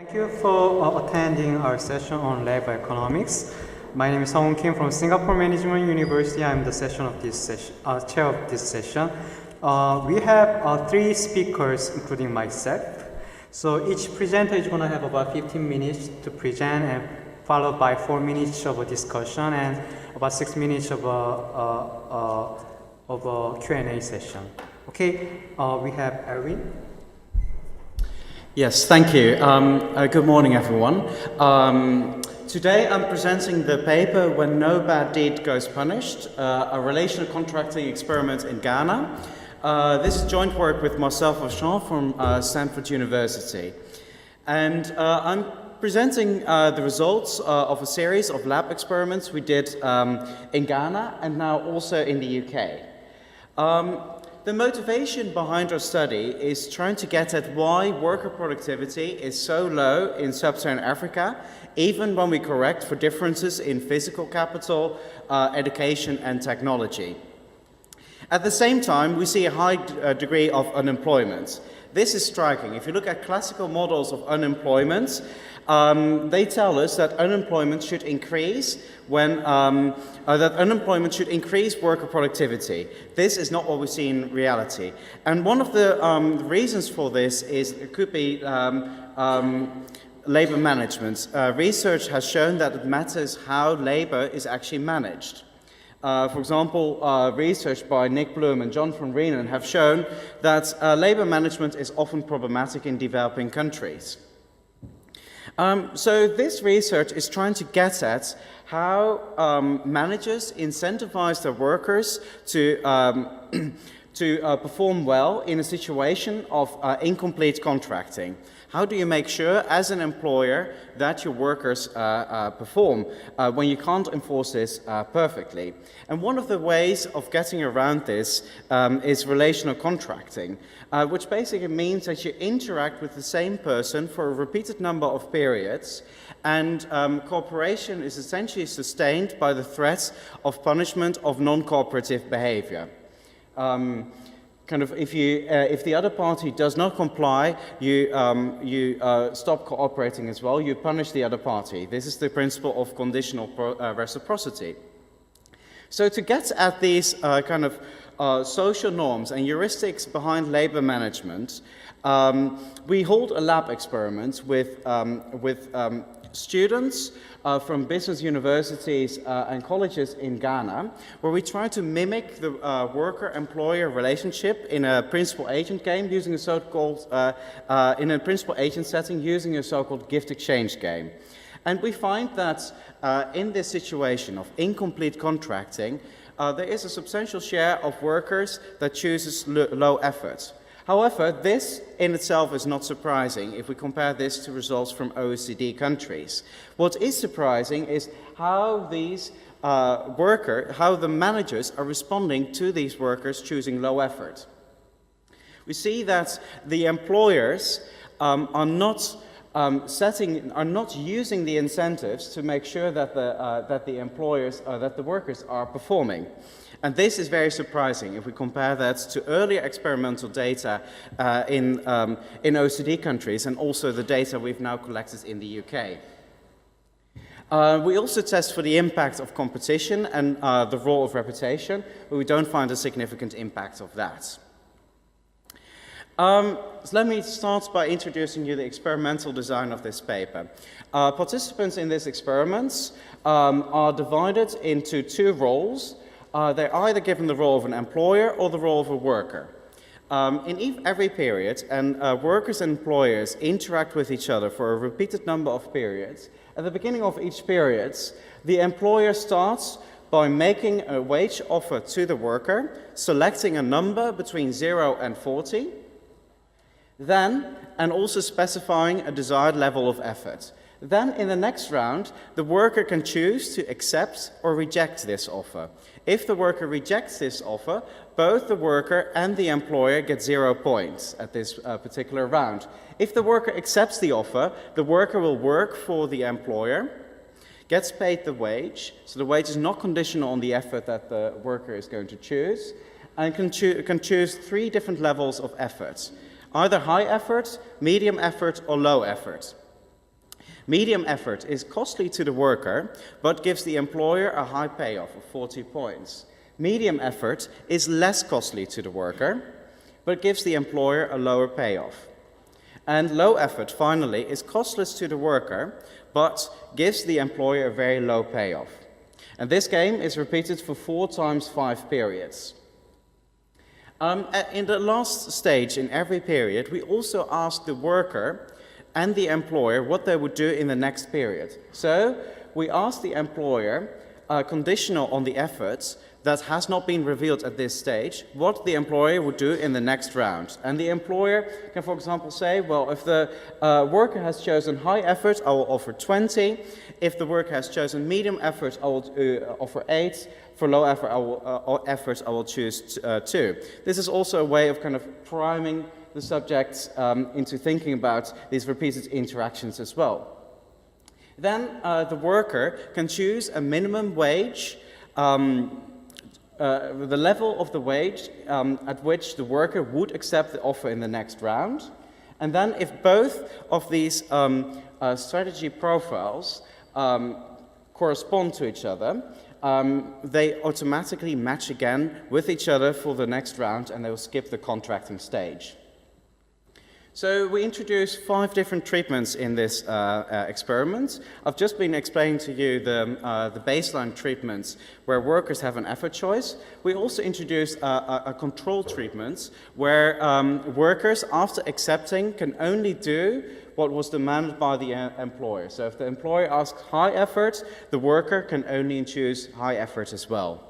Thank you for attending our session on labor economics. My name is Seonghoon from Singapore Management University. I'm the chair of this session. We have three speakers, including myself. So each presenter is going to have about 15 minutes to present, and followed by 4 minutes of a discussion and about 6 minutes of a Q&A session. Okay, we have Elwyn. Yes, thank you. Good morning, everyone. Today I'm presenting the paper When No Bad Deed Goes Punished, a relational contracting experiment in Ghana. This is joint work with Marcel Fauchon from Stanford University. And I'm presenting the results of a series of lab experiments we did in Ghana and now also in the UK. The motivation behind our study is trying to get at why worker productivity is so low in sub-Saharan Africa, even when we correct for differences in physical capital, education and technology. At the same time, we see a high degree of unemployment. This is striking. If you look at classical models of unemployment, they tell us that unemployment should increase increase worker productivity. This is not what we see in reality. And one of the reasons for this is it could be labor management. Research has shown that it matters how labor is actually managed. For example, research by Nick Bloom and John van Reenen have shown that labor management is often problematic in developing countries. So this research is trying to get at how managers incentivize their workers to perform well in a situation of incomplete contracting. How do you make sure, as an employer, that your workers perform when you can't enforce this perfectly? And one of the ways of getting around this is relational contracting, which basically means that you interact with the same person for a repeated number of periods, and cooperation is essentially sustained by the threat of punishment of non-cooperative behavior. If the other party does not comply, you stop cooperating as well. You punish the other party. This is the principle of conditional reciprocity. So to get at these social norms and heuristics behind labor management, we hold a lab experiment with students from business universities and colleges in Ghana, where we try to mimic the worker-employer relationship in a principal-agent game using a so-called in a principal-agent setting using a so-called gift exchange game. And we find that in this situation of incomplete contracting, there is a substantial share of workers that chooses low effort. However, this in itself is not surprising if we compare this to results from OECD countries. What is surprising is how these how the managers are responding to these workers choosing low effort. We see that the employers are not using the incentives to make sure that the workers are performing. And this is very surprising if we compare that to earlier experimental data in OECD countries and also the data we've now collected in the UK. We also test for the impact of competition and the role of reputation, but we don't find a significant impact of that. So let me start by introducing you the experimental design of this paper. Participants in this experiment are divided into two roles. They're either given the role of an employer or the role of a worker. In every period, workers and employers interact with each other for a repeated number of periods. At the beginning of each period, the employer starts by making a wage offer to the worker, selecting a number between 0 and 40, and also specifying a desired level of effort. Then, in the next round, the worker can choose to accept or reject this offer. If the worker rejects this offer, both the worker and the employer get 0 points at this particular round. If the worker accepts the offer, the worker will work for the employer, gets paid the wage, so the wage is not conditional on the effort that the worker is going to choose, and can choose 3 different levels of effort, either high effort, medium effort, or low effort. Medium effort is costly to the worker, but gives the employer a high payoff of 40 points. Medium effort is less costly to the worker, but gives the employer a lower payoff. And low effort, finally, is costless to the worker, but gives the employer a very low payoff. And this game is repeated for 4 times 5 periods. In the last stage in every period, we also ask the worker and the employer what they would do in the next period. So we ask the employer, conditional on the efforts that has not been revealed at this stage, what the employer would do in the next round. And the employer can, for example, say, well, if the worker has chosen high effort, I will offer 20. If the worker has chosen medium effort, I will offer 8. For low effort, I will choose 2. This is also a way of kind of priming the subjects into thinking about these repeated interactions as well. Then the worker can choose a minimum wage, the level of the wage at which the worker would accept the offer in the next round. And then if both of these strategy profiles correspond to each other, they automatically match again with each other for the next round, and they will skip the contracting stage. So we introduced 5 different treatments in this experiment. I've just been explaining to you the baseline treatments where workers have an effort choice. We also introduced a control treatment where workers, after accepting, can only do what was demanded by the employer. So if the employer asks high effort, the worker can only choose high effort as well.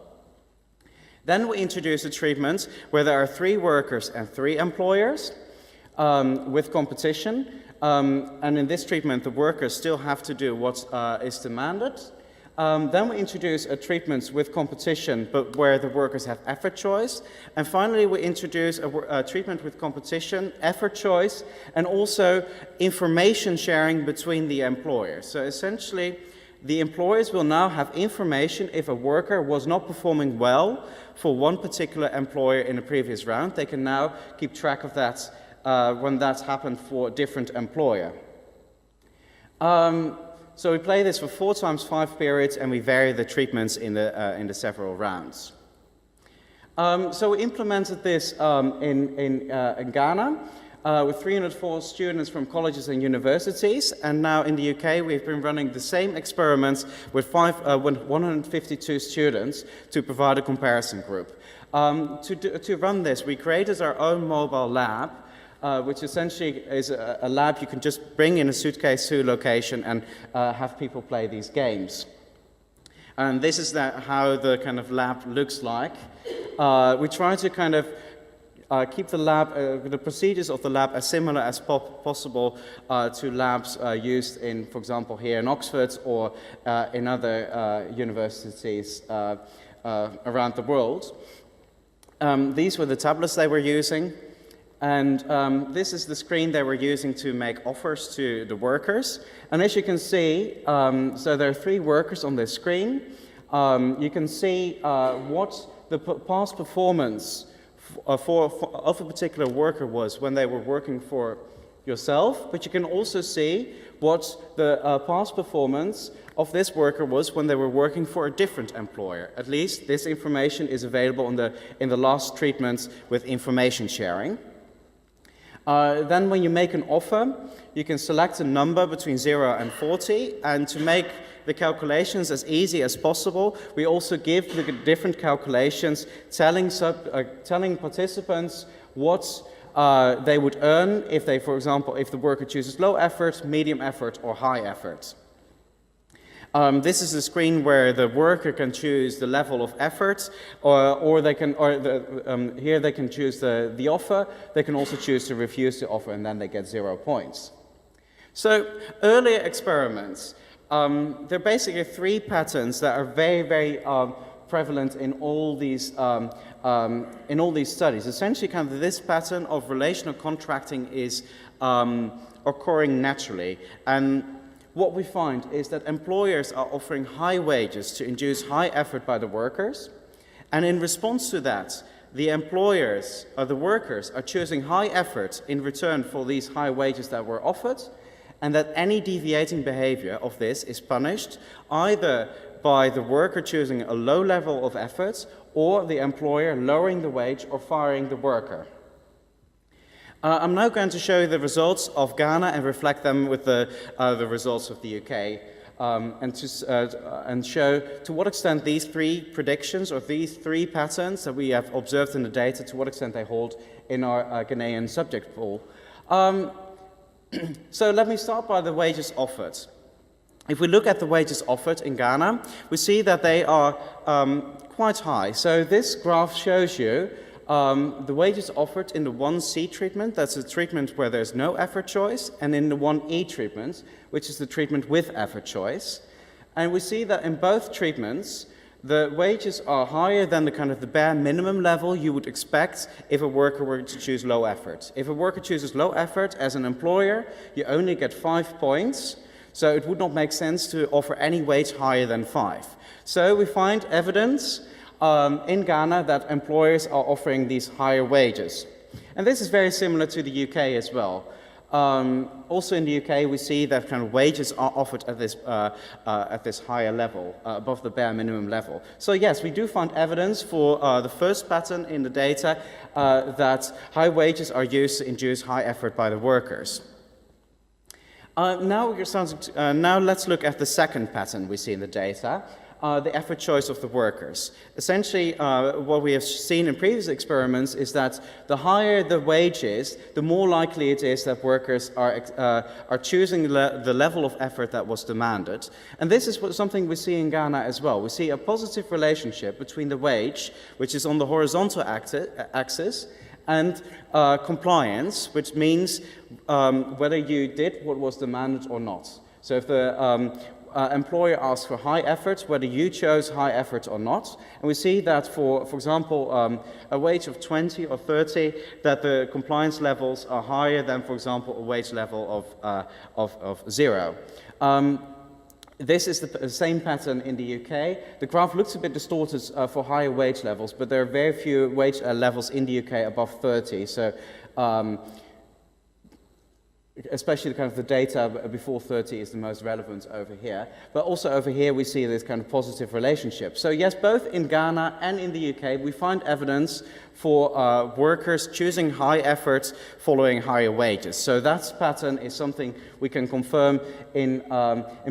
Then we introduced a treatment where there are 3 workers and 3 employers. With competition, and in this treatment the workers still have to do what is demanded. Then we introduce a treatment with competition, but where the workers have effort choice. And finally we introduce a treatment with competition, effort choice, and also information sharing between the employers. So essentially the employers will now have information if a worker was not performing well for one particular employer in a previous round. They can now keep track of that when that's happened for a different employer. So we play this for 4 times 5 periods, and we vary the treatments in the several rounds. So we implemented this in Ghana with 304 students from colleges and universities, and now in the UK we've been running the same experiments with 152 students to provide a comparison group. To run this, we created our own mobile lab, which essentially is a lab you can just bring in a suitcase to a location and have people play these games. And this is how the kind of lab looks like. We try to kind of keep the lab, the procedures of the lab as similar as possible to labs used in, for example, here in Oxford or in other universities around the world. These were the tablets they were using. And this is the screen they were using to make offers to the workers. And as you can see, so there are 3 workers on this screen. You can see what the past performance of a particular worker was when they were working for yourself, but you can also see what the past performance of this worker was when they were working for a different employer. At least this information is available in the last treatments with information sharing. Then when you make an offer, you can select a number between 0 and 40, and to make the calculations as easy as possible, we also give the different calculations telling participants what they would earn if they, for example, if the worker chooses low effort, medium effort, or high effort. This is a screen where the worker can choose the level of effort, or they can, here they can choose the offer. They can also choose to refuse the offer, and then they get 0 points. So earlier experiments, there are basically 3 patterns that are very, very prevalent in all these studies. Essentially, kind of this pattern of relational contracting is occurring naturally, and what we find is that employers are offering high wages to induce high effort by the workers, and in response to that, the employers or the workers are choosing high effort in return for these high wages that were offered, and that any deviating behavior of this is punished either by the worker choosing a low level of effort or the employer lowering the wage or firing the worker. I'm now going to show you the results of Ghana and reflect them with the results of the UK, and show to what extent these three predictions or these three patterns that we have observed in the data, to what extent they hold in our Ghanaian subject pool. So let me start by the wages offered. If we look at the wages offered in Ghana, we see that they are quite high. So this graph shows you the wages offered in the 1C treatment, that's a treatment where there's no effort choice, and in the 1E treatment, which is the treatment with effort choice. And we see that in both treatments, the wages are higher than the bare minimum level you would expect if a worker were to choose low effort. If a worker chooses low effort as an employer, you only get 5 points, so it would not make sense to offer any wage higher than 5. So we find evidence in Ghana that employers are offering these higher wages. And this is very similar to the UK as well. Also in the UK, we see that wages are offered at this higher level, above the bare minimum level. So yes, we do find evidence for the first pattern in the data that high wages are used to induce high effort by the workers. Now let's look at the second pattern we see in the data. The effort choice of the workers. Essentially, what we have seen in previous experiments is that the higher the wage is, the more likely it is that workers are choosing the level of effort that was demanded. And this is something we see in Ghana as well. We see a positive relationship between the wage, which is on the horizontal axis, and compliance, which means whether you did what was demanded or not. So if the employer asks for high effort, whether you chose high effort or not. And we see that for example, a wage of 20 or 30, that the compliance levels are higher than, for example, a wage level of 0. This is the same pattern in the UK. The graph looks a bit distorted for higher wage levels, but there are very few wage levels in the UK above 30. So especially the data before 30 is the most relevant over here. But also over here we see this positive relationship. So yes, both in Ghana and in the UK we find evidence for workers choosing high efforts following higher wages. So that pattern is something we can confirm in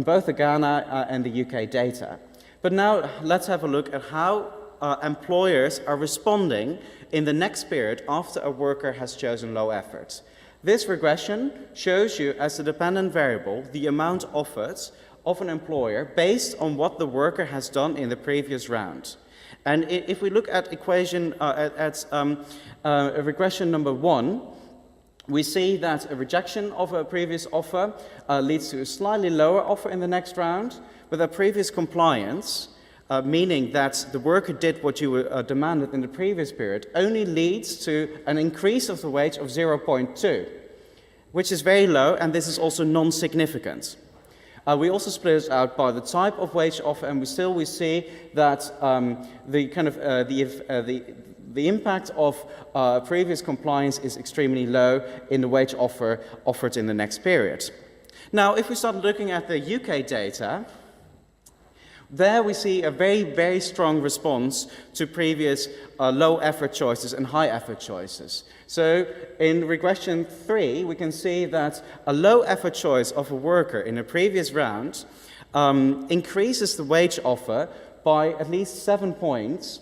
both the Ghana and the UK data. But now let's have a look at how employers are responding in the next period after a worker has chosen low effort. This regression shows you as a dependent variable the amount offered of an employer based on what the worker has done in the previous round. And if we look at regression number 1, we see that a rejection of a previous offer leads to a slightly lower offer in the next round, but a previous compliance, meaning that the worker did what you demanded in the previous period, only leads to an increase of the wage of 0.2, which is very low, and this is also non-significant. We also split it out by the type of wage offer, and we see that the impact of previous compliance is extremely low in the wage offer offered in the next period. Now, if we start looking at the UK data, there we see a very, very strong response to previous low effort choices and high effort choices. So in regression 3, we can see that a low effort choice of a worker in a previous round increases the wage offer by at least 7 points,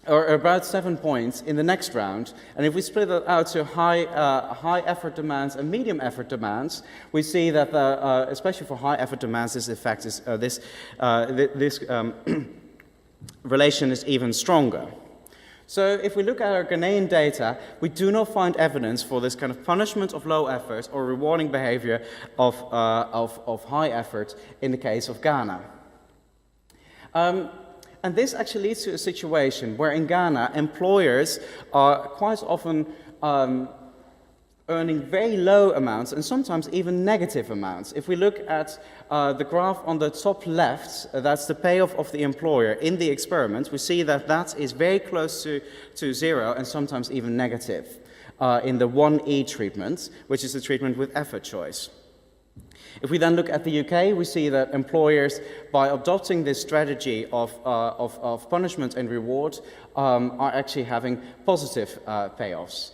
or about 7 points in the next round. And if we split that out to high effort demands and medium effort demands, we see that especially for high effort demands, this effect is this relation is even stronger. So if we look at our Ghanaian data, we do not find evidence for this punishment of low effort or rewarding behavior of high effort in the case of Ghana. And this actually leads to a situation where in Ghana, employers are quite often earning very low amounts and sometimes even negative amounts. If we look at the graph on the top left, that's the payoff of the employer in the experiment, we see that that is very close to 0 and sometimes even negative in the 1E treatment, which is the treatment with effort choice. If we then look at the UK, we see that employers, by adopting this strategy of punishment and reward, are actually having positive payoffs.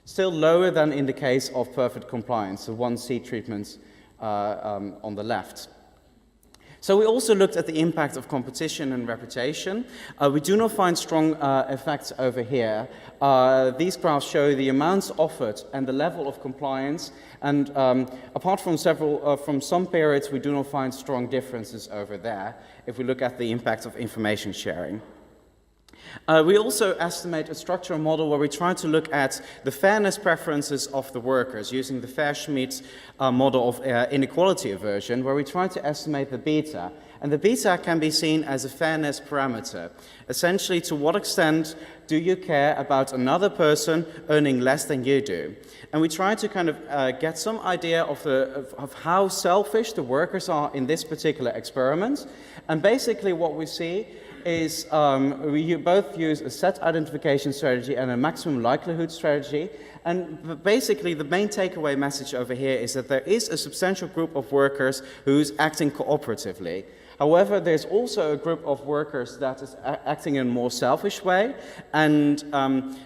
Still lower than in the case of perfect compliance, the 1C treatment on the left. So we also looked at the impact of competition and reputation. We do not find strong effects over here. These graphs show the amounts offered and the level of compliance, and apart from some periods, we do not find strong differences over there if we look at the impact of information sharing. We also estimate a structural model where we try to look at the fairness preferences of the workers using the Fair-Schmidt model of inequality aversion, where we try to estimate the beta. And the beta can be seen as a fairness parameter. Essentially, to what extent do you care about another person earning less than you do? And we try to kind of get some idea of how selfish the workers are in this particular experiment. And basically what we see is we both use a set identification strategy and a maximum likelihood strategy. And basically the main takeaway message over here is that there is a substantial group of workers who's acting cooperatively. However, there's also a group of workers that is acting in a more selfish way, and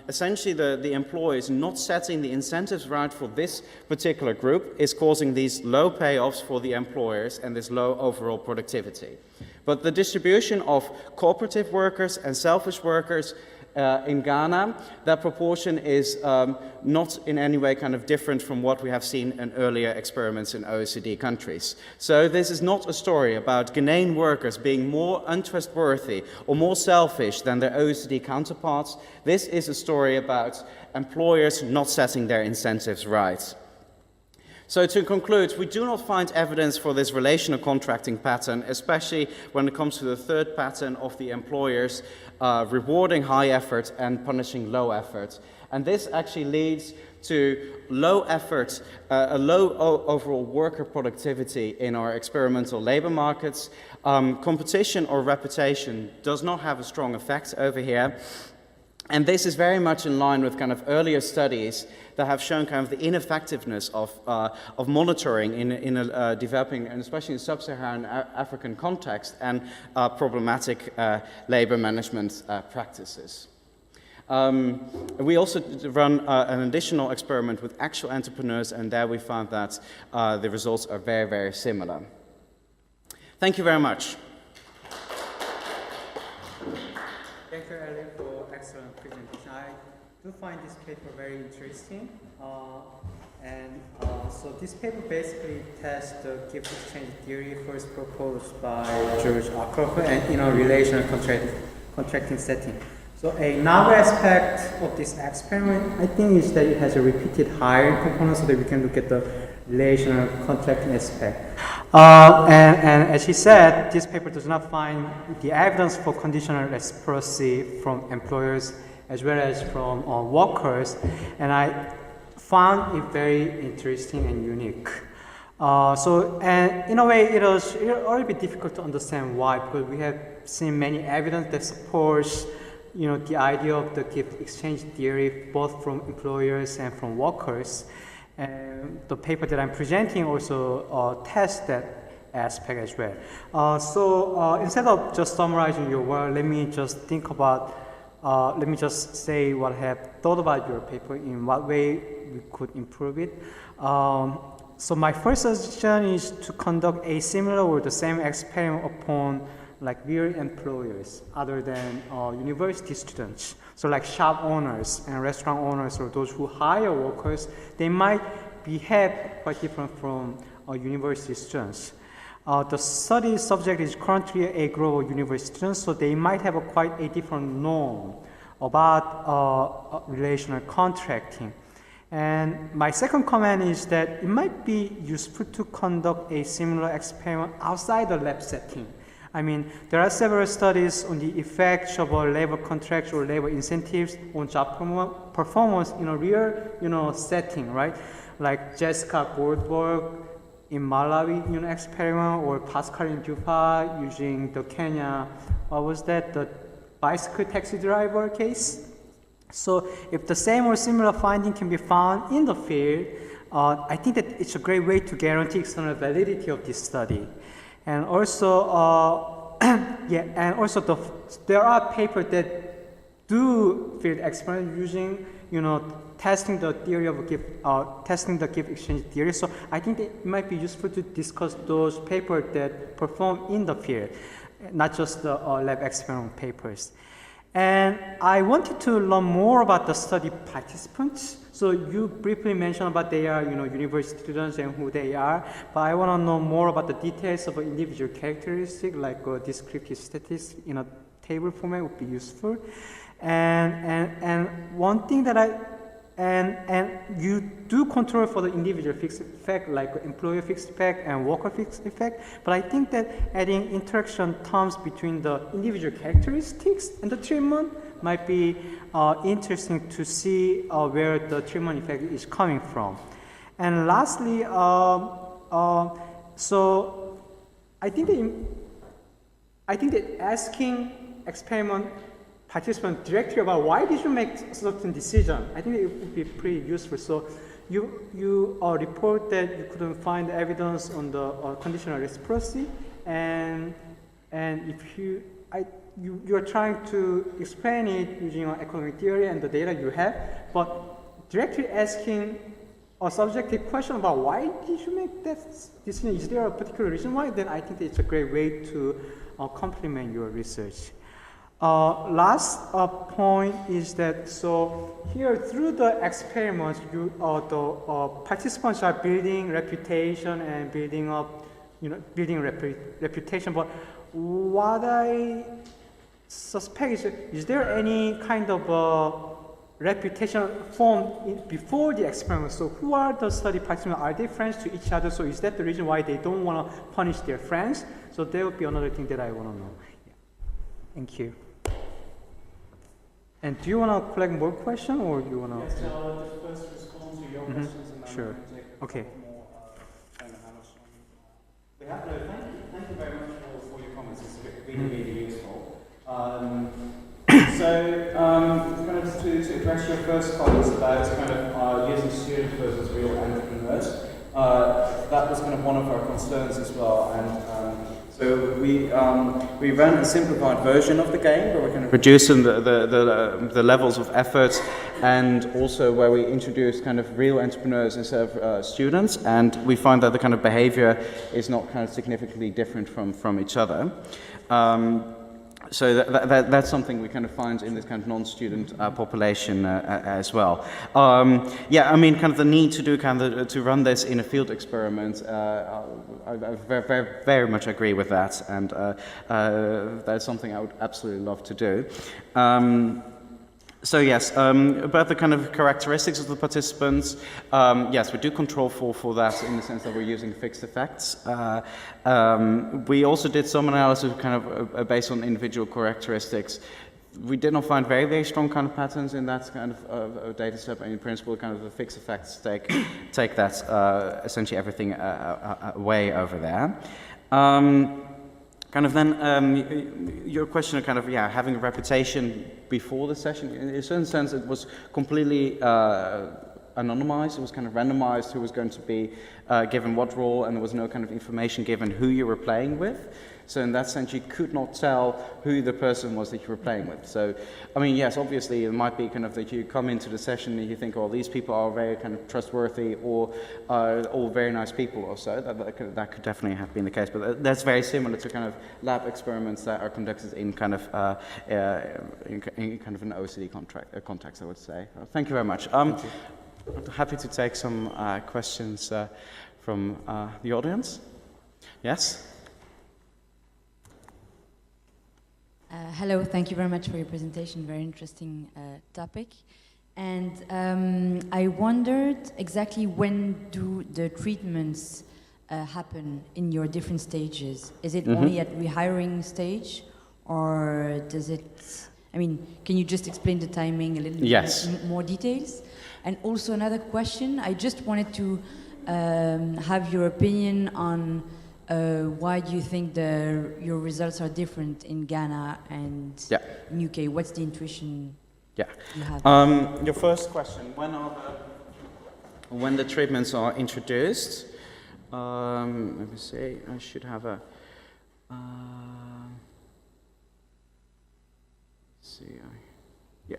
essentially the employers not setting the incentives right for this particular group is causing these low payoffs for the employers and this low overall productivity. But the distribution of cooperative workers and selfish workers in Ghana, that proportion is not in any way kind of different from what we have seen in earlier experiments in OECD countries. So this is not a story about Ghanaian workers being more untrustworthy or more selfish than their OECD counterparts. This is a story about employers not setting their incentives right. So to conclude, we do not find evidence for this relational contracting pattern, especially when it comes to the third pattern of the employers rewarding high effort and punishing low effort. And this actually leads to low effort, a low overall worker productivity in our experimental labor markets. Competition or reputation does not have a strong effect over here. And this is very much in line with kind of earlier studies that have shown kind of the ineffectiveness of monitoring in a developing, and especially in sub-Saharan African context, and problematic labor management practices. We also run an additional experiment with actual entrepreneurs, and there we found that the results are very, very similar. Thank you very much. Thank you, Elwyn, for excellent presentation. I do find this paper very interesting. So this paper basically tests the gift exchange theory first proposed by George Akerhofer and in a relational contracting setting. So a novel aspect of this experiment, I think, is that it has a repeated hiring component so that we can look at the relational contracting aspect. And as he said, this paper does not find the evidence for conditional reciprocity from employers as well as from workers, and I found it very interesting and unique. And in a way, it was a little bit difficult to understand why, because we have seen many evidence that supports, the idea of the gift exchange theory, both from employers and from workers. And the paper that I'm presenting also tests that aspect as well. So instead of just summarizing your work, let me just say what I have thought about your paper, in what way we could improve it. So my first suggestion is to conduct a similar or the same experiment upon real employers other than university students. So like shop owners and restaurant owners, or those who hire workers, they might behave quite different from university students. The study subject is currently a group of university students, so they might have quite a different norm about relational contracting. And my second comment is that it might be useful to conduct a similar experiment outside the lab setting. I mean, there are several studies on the effects of labor contracts or labor incentives on job performance in a real, setting, right? Like Jessica Goldberg in Malawi, experiment, or Pascal in Dupa using the Kenya, the bicycle taxi driver case. So if the same or similar finding can be found in the field, I think that it's a great way to guarantee external validity of this study. And also, yeah, and also there are papers that do field experiment using, testing the theory of testing the gift exchange theory. So I think that it might be useful to discuss those papers that perform in the field, not just the lab experiment papers. And I wanted to learn more about the study participants. So you briefly mentioned about they are, university students and who they are, but I want to know more about the details of individual characteristics, like descriptive statistics in a table format would be useful. And one thing that and you do control for the individual fixed effect, like employer fixed effect and worker fixed effect, but I think that adding interaction terms between the individual characteristics and the treatment might be interesting to see where the treatment effect is coming from. And lastly, so I think that asking experiment participant directly about why did you make certain decision, I think it would be pretty useful. So you report that you couldn't find evidence on the conditional reciprocity, and if you are trying to explain it using economic theory and the data you have, but directly asking a subjective question about why did you make that decision, is there a particular reason why, then I think it's a great way to complement your research. Last point is that, so here through the experiments, the participants are building reputation and building up, building reputation. But what I suspect is there any kind of reputation formed before the experiment? So who are the study participants? Are they friends to each other? So is that the reason why they don't want to punish their friends? So that would be another thing that I want to know. Yeah. Thank you. And do you want to collect more questions, or do you want to? Yes, I'll just first respond to your questions, and then sure. we'll take a okay. couple more. Thank you very much for your comments. It's really useful. So, kind of to address your first comments about kind of using students versus real entrepreneurs, that was kind of one of our concerns as well, and. So we ran a simplified version of the game where we're kind of reducing the levels of effort, and also where we introduce kind of real entrepreneurs instead of students, and we find that the kind of behavior is not kind of significantly different from each other. So that's something we kind of find in this kind of non-student population as well. Yeah, I mean, kind of the need to do to run this in a field experiment. I very much agree with that, and that's something I would absolutely love to do. So yes, about the kind of characteristics of the participants, yes, we do control for that in the sense that we're using fixed effects. We also did some analysis kind of based on individual characteristics. We did not find very strong kind of patterns in that kind of data set, but in principle kind of the fixed effects take that essentially everything away over there. Kind of then, your question of kind of, having a reputation before the session, in a certain sense it was completely anonymized, it was kind of randomized who was going to be given what role, and there was no kind of information given who you were playing with. So in that sense, you could not tell who the person was that you were playing with. So, I mean, yes, obviously it might be kind of that you come into the session and you think, oh, these people are very kind of trustworthy, or all very nice people or so. That could definitely have been the case. But that's very similar to kind of lab experiments that are conducted in kind of in kind of an OECD context, I would say. Thank you very much. I'm happy to take some questions from the audience. Yes? Hello, thank you very much for your presentation, very interesting topic. And I wondered exactly when do the treatments happen in your different stages? Is it only at rehiring stage, or does it, I mean, can you just explain the timing a little bit more details? And also another question, I just wanted to have your opinion on why do you think your results are different in Ghana and in UK? What's the intuition you have? Your first question, when when the treatments are introduced. Let me see, I should have a...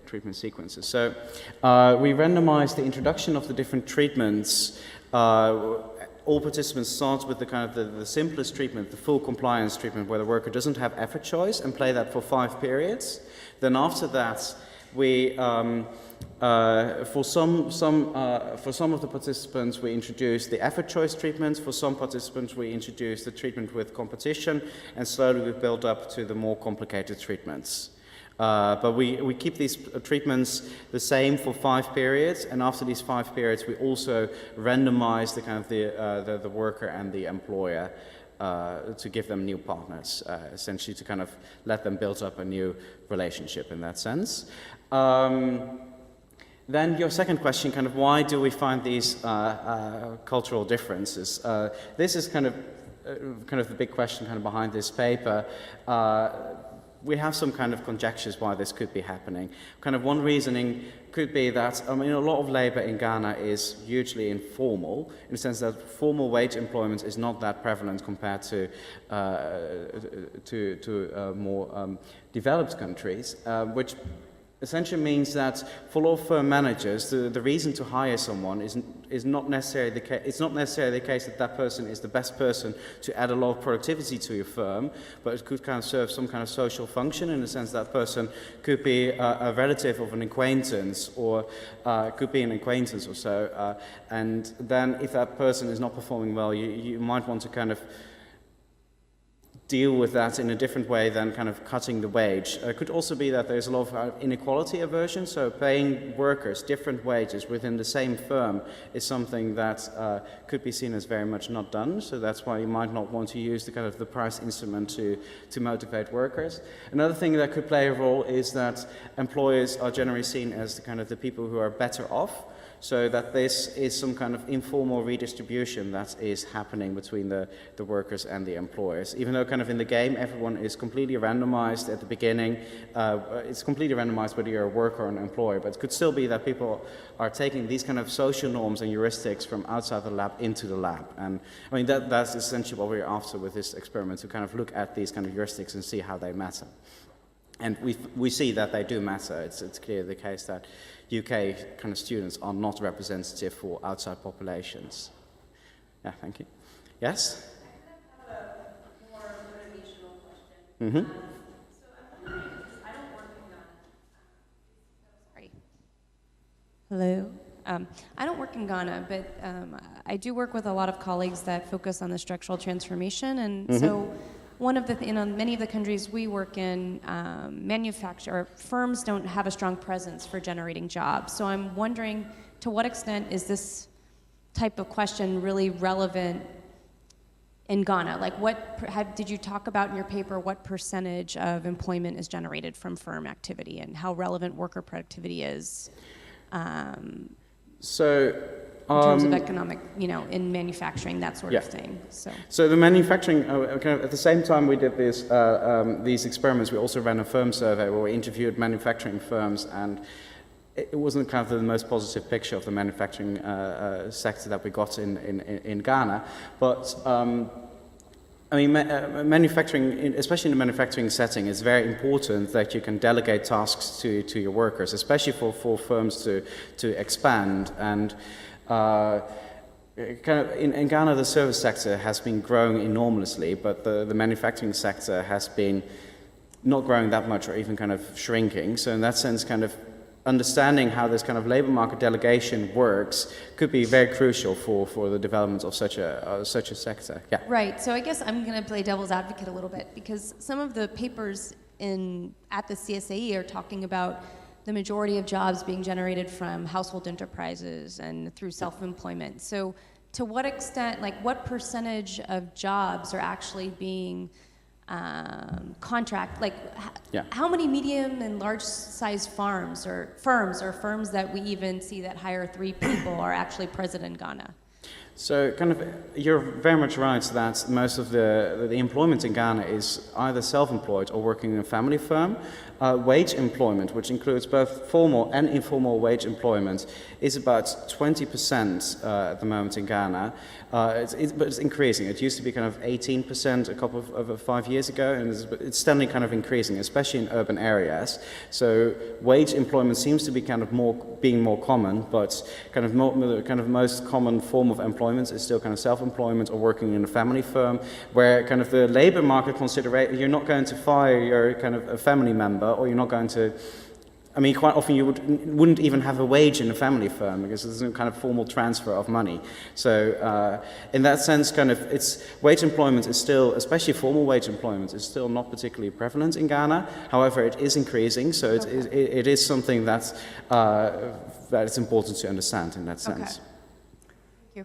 treatment sequences. So we randomize the introduction of the different treatments. All participants start with the kind of the simplest treatment, the full compliance treatment, where the worker doesn't have effort choice, and play that for 5 periods. Then after that, we for some of the participants, we introduce the effort choice treatment. For some participants, we introduce the treatment with competition, and slowly we build up to the more complicated treatments. But we keep these treatments the same for 5 periods, and after these 5 periods, we also randomize the kind of the worker and the employer to give them new partners, essentially to kind of let them build up a new relationship in that sense. Then your second question, kind of why do we find these cultural differences? This is kind of the big question kind of behind this paper. We have some kind of conjectures why this could be happening. Kind of one reasoning could be that, I mean, a lot of labor in Ghana is hugely informal, in the sense that formal wage employment is not that prevalent compared to more developed countries, which essentially means that for law firm managers, the reason to hire someone is not necessarily the case. It's not necessarily the case that that person is the best person to add a lot of productivity to your firm, but it could kind of serve some kind of social function, in the sense that person could be a relative of an acquaintance, or could be an acquaintance or so. And then if that person is not performing well, you might want to kind of deal with that in a different way than kind of cutting the wage. It could also be that there's a lot of inequality aversion, so paying workers different wages within the same firm is something that could be seen as very much not done, so that's why you might not want to use the kind of the price instrument to motivate workers. Another thing that could play a role is that employers are generally seen as the kind of the people who are better off, so that this is some kind of informal redistribution that is happening between the workers and the employers. Even though kind of in the game everyone is completely randomized at the beginning, it's completely randomized whether you're a worker or an employer, but it could still be that people are taking these kind of social norms and heuristics from outside the lab into the lab. And I mean, that's essentially what we're after with this experiment, to kind of look at these kind of heuristics and see how they matter. And we see that they do matter. It's clearly the case that UK kind of students are not representative for outside populations. Yeah, thank you. Yes? I have a more motivational question. Mm-hmm. So I'm wondering, because I don't work in Ghana. Sorry. Hello. I don't work in Ghana, but I do work with a lot of colleagues that focus on the structural transformation, and so one of the in many of the countries we work in, firms don't have a strong presence for generating jobs. So I'm wondering, to what extent is this type of question really relevant in Ghana? Like, did you talk about in your paper what percentage of employment is generated from firm activity, and how relevant worker productivity is? In terms of economic, in manufacturing, that sort of thing. So the manufacturing, kind of at the same time we did this, these experiments, we also ran a firm survey where we interviewed manufacturing firms, and it wasn't kind of the most positive picture of the manufacturing sector that we got in Ghana. But I mean, manufacturing, especially in the manufacturing setting, it's very important that you can delegate tasks to your workers, especially for firms to expand. And kind of in Ghana, the service sector has been growing enormously, but the manufacturing sector has been not growing that much, or even kind of shrinking. So in that sense, kind of understanding how this kind of labor market delegation works could be very crucial for the development of such a sector. Yeah. Right. So I guess I'm going to play devil's advocate a little bit, because some of the papers at the CSAE are talking about the majority of jobs being generated from household enterprises and through self-employment. So to what extent, like what percentage of jobs are actually being how many medium and large size firms or firms that we even see that hire 3 people are actually present in Ghana? So kind of, you're very much right that most of the employment in Ghana is either self-employed or working in a family firm. Wage employment, which includes both formal and informal wage employment, is about 20% at the moment in Ghana. But it's increasing. It used to be kind of 18% a couple of 5 years ago, and it's steadily kind of increasing, especially in urban areas. So wage employment seems to be kind of being more common, but kind of most common form of employment is still kind of self-employment or working in a family firm, where kind of the labor market consideration, you're not going to fire your kind of a family member, or you're not going to, I mean, quite often you wouldn't even have a wage in a family firm because there's no kind of formal transfer of money. So in that sense, kind of, wage employment is still, especially formal wage employment, is still not particularly prevalent in Ghana. However, it is increasing, so it is something that it's important to understand in that sense. Okay.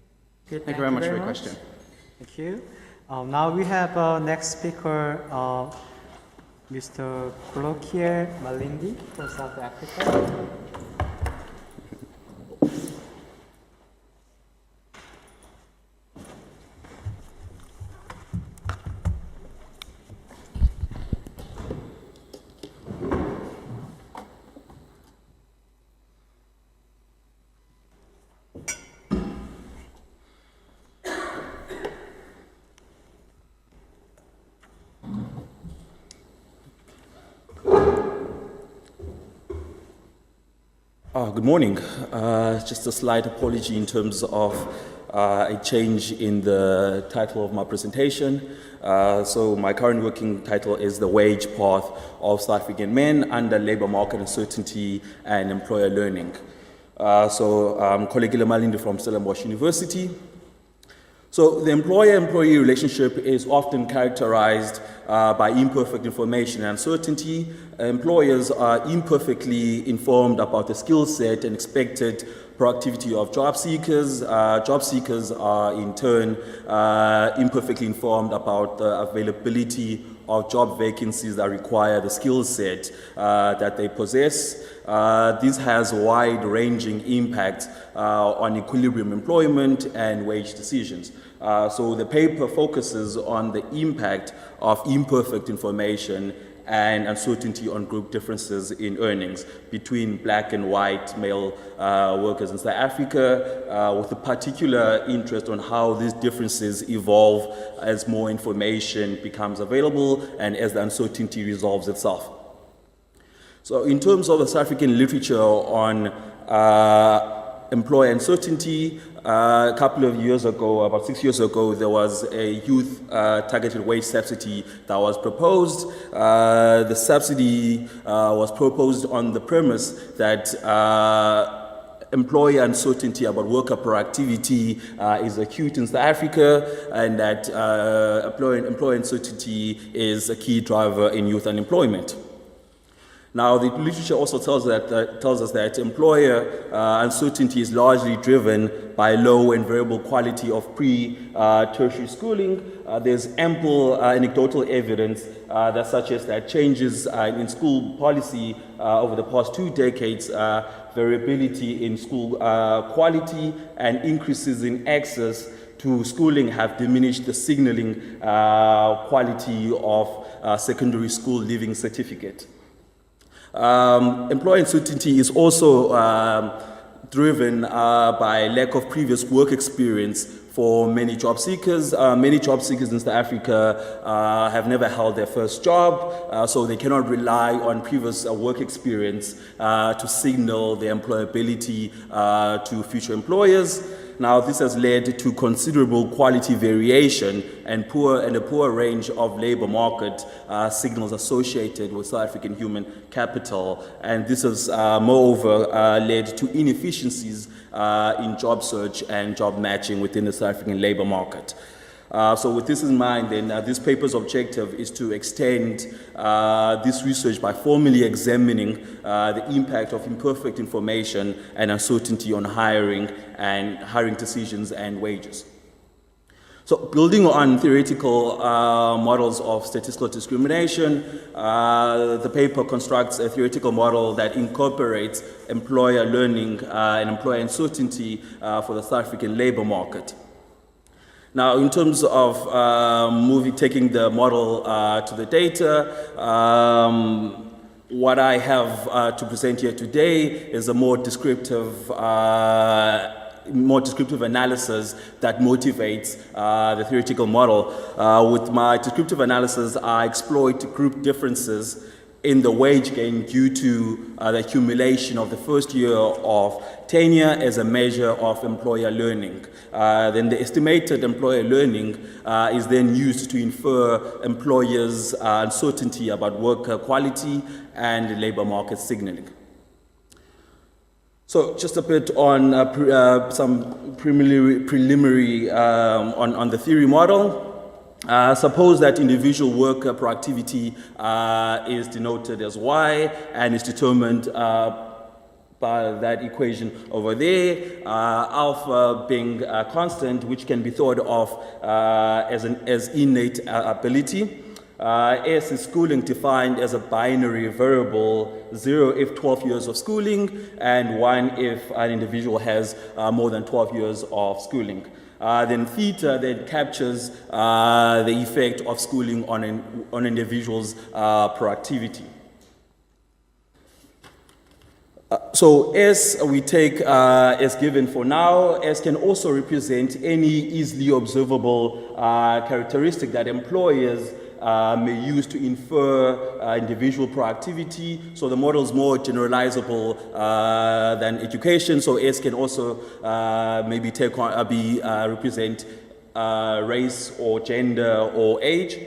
Good, Thank you very much for your question. Thank you. Now we have next speaker, Mr. Kholekile Malindi from South Africa. Good morning. Just a slight apology in terms of a change in the title of my presentation. So my current working title is The Wage Path of South African Men Under Labour Market Uncertainty and Employer Learning. So I'm Kholekile Malindi from Stellenbosch University. So the employer-employee relationship is often characterized by imperfect information and uncertainty. Employers are imperfectly informed about the skill set and expected productivity of job seekers. Job seekers are in turn imperfectly informed about the availability of job vacancies that require the skill set that they possess. This has wide-ranging impact on equilibrium employment and wage decisions. So the paper focuses on the impact of imperfect information and uncertainty on group differences in earnings between black and white male workers in South Africa, with a particular interest on how these differences evolve as more information becomes available and as the uncertainty resolves itself. So in terms of the South African literature on employer uncertainty, a couple of years ago, about 6 years ago, there was a youth targeted wage subsidy that was proposed. The subsidy was proposed on the premise that employer uncertainty about worker productivity is acute in South Africa, and that employer uncertainty is a key driver in youth unemployment. Now, the literature also tells us that employer uncertainty is largely driven by low and variable quality of pre-tertiary schooling. There's ample anecdotal evidence that suggests that changes in school policy over the past 2 decades, variability in school quality and increases in access to schooling have diminished the signaling quality of secondary school leaving certificate. Employer uncertainty is also driven by lack of previous work experience for many job seekers. Many job seekers in South Africa have never held their first job, so they cannot rely on previous work experience to signal their employability to future employers. Now, this has led to considerable quality variation and a poor range of labor market signals associated with South African human capital, and this has moreover led to inefficiencies in job search and job matching within the South African labor market. So with this in mind, then, this paper's objective is to extend this research by formally examining the impact of imperfect information and uncertainty on hiring decisions and wages. So building on theoretical models of statistical discrimination, the paper constructs a theoretical model that incorporates employer learning and employer uncertainty for the South African labor market. Now, in terms of taking the model to the data, what I have to present here today is a more descriptive analysis that motivates the theoretical model. With my descriptive analysis, I exploit group differences in the wage gain due to the accumulation of the first year of tenure as a measure of employer learning. Then the estimated employer learning is then used to infer employers' uncertainty about worker quality and labor market signaling. So just a bit on some preliminary on the theory model. Suppose that individual worker productivity is denoted as Y and is determined by that equation over there, alpha being a constant, which can be thought of as innate ability. S is schooling defined as a binary variable, 0 if 12 years of schooling, and 1 if an individual has more than 12 years of schooling. Then theta then captures the effect of schooling on an individual's productivity. So S we take as given for now. S can also represent any easily observable characteristic that employers may use to infer individual productivity. So the model is more generalizable than education. So S can also maybe represent race or gender or age.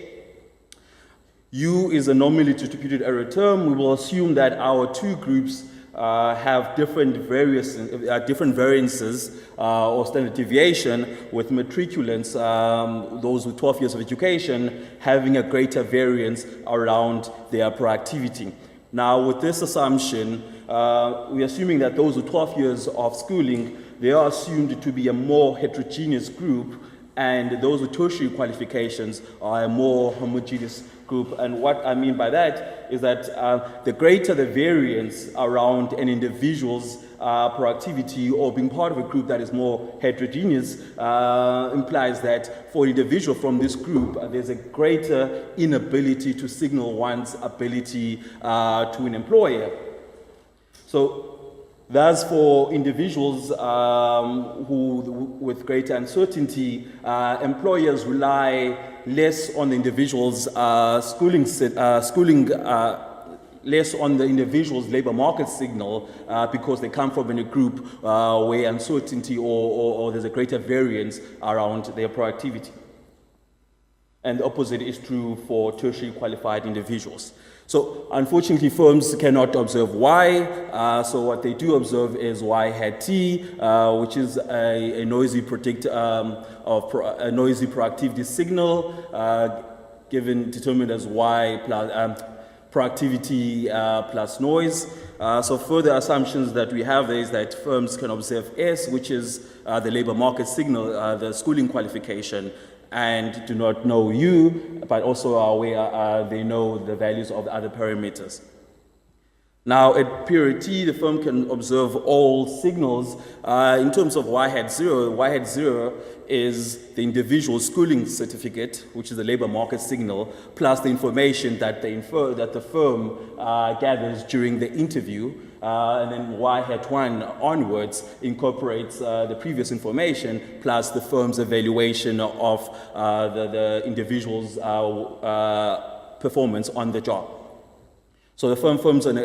U is a normally distributed error term. We will assume that our two groups have different variances or standard deviation, with matriculants, those with 12 years of education, having a greater variance around their productivity. Now, with this assumption, we're assuming that those with 12 years of schooling, they are assumed to be a more heterogeneous group, and those with tertiary qualifications are a more homogeneous group. And what I mean by that is that the greater the variance around an individual's productivity or being part of a group that is more heterogeneous implies that for an individual from this group, there's a greater inability to signal one's ability to an employer. So thus, for individuals with greater uncertainty, employers rely less on the individual's less on the individual's labor market signal because they come from in a group where uncertainty or there's a greater variance around their productivity. And the opposite is true for tertiary qualified individuals. So unfortunately, firms cannot observe Y. So what they do observe is Y hat T, which is a noisy noisy productivity signal, determined as Y plus productivity plus noise. So further assumptions that we have there is that firms can observe S, which is the labor market signal, the schooling qualification, and do not know U, but also are aware they know the values of the other parameters. Now, at period T, the firm can observe all signals. In terms of Y hat 0 is the individual schooling certificate, which is the labor market signal, plus the information that the firm gathers during the interview. And then Y hat 1 onwards incorporates the previous information plus the firm's evaluation of the individual's performance on the job. So the firm forms an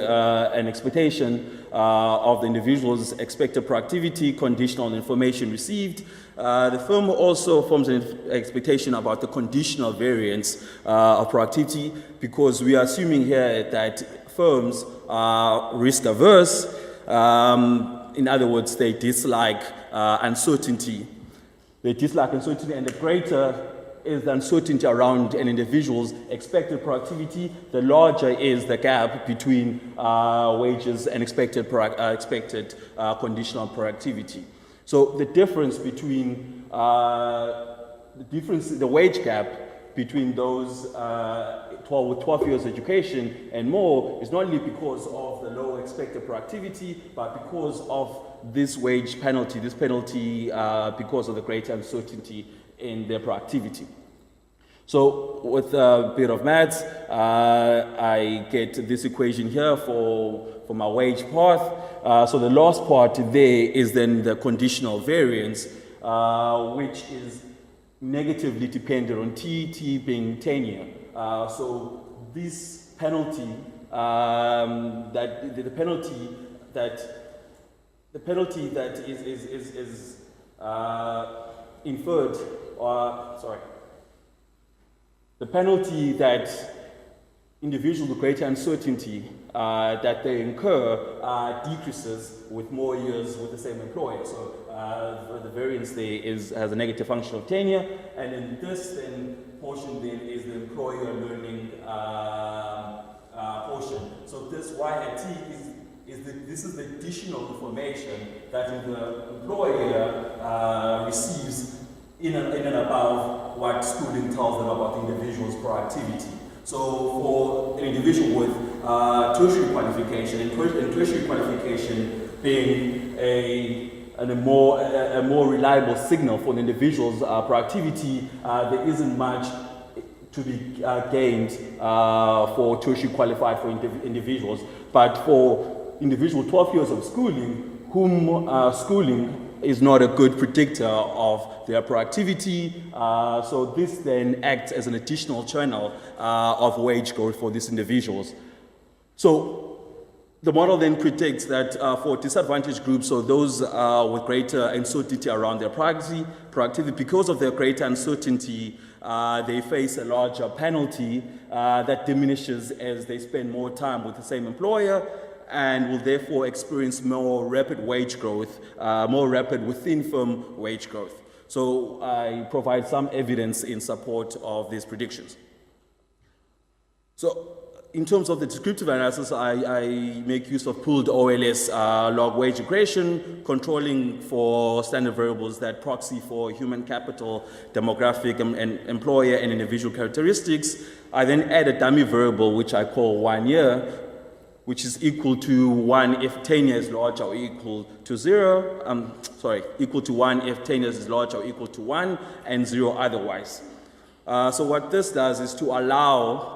expectation of the individual's expected productivity conditional on information received. The firm also forms an expectation about the conditional variance of productivity, because we are assuming here that firms are risk averse. In other words, they dislike uncertainty. They dislike uncertainty, and the greater is the uncertainty around an individual's expected productivity, the larger is the gap between wages and expected conditional productivity. So the difference between the wage gap between those with 12 years education and more is not only because of the low expected productivity, but because of this wage penalty, because of the greater uncertainty in their productivity. So with a bit of maths, I get this equation here for my wage path. So the last part there is then the conditional variance, which is negatively dependent on T being tenure. So this penalty, the penalty that is inferred, the penalty that individuals with greater uncertainty that they incur decreases with more years with the same employer. So the variance there has a negative function of tenure, and then this portion then is the employer learning portion. So this Y hat T this is the additional information that the employer receives in and above what schooling tells them about the individual's productivity. So for an individual with tertiary qualification, and tertiary qualification being a more reliable signal for an individual's productivity, there isn't much to be gained for tertiary qualified for individuals. But for individuals 12 years of schooling, whom schooling is not a good predictor of their productivity. So this then acts as an additional channel of wage growth for these individuals. So the model then predicts that for disadvantaged groups, so those with greater uncertainty around their productivity, because of their greater uncertainty, they face a larger penalty that diminishes as they spend more time with the same employer, and will therefore experience more rapid wage growth, more rapid within-firm wage growth. So I provide some evidence in support of these predictions. So in terms of the descriptive analysis, I make use of pooled OLS log wage regression, controlling for standard variables that proxy for human capital, demographic, and employer and individual characteristics. I then add a dummy variable, which I call 1 year, which is equal to 1 if tenure is larger or equal to 0. Equal to 1 if tenure is larger or equal to 1, and 0 otherwise. So what this does is to allow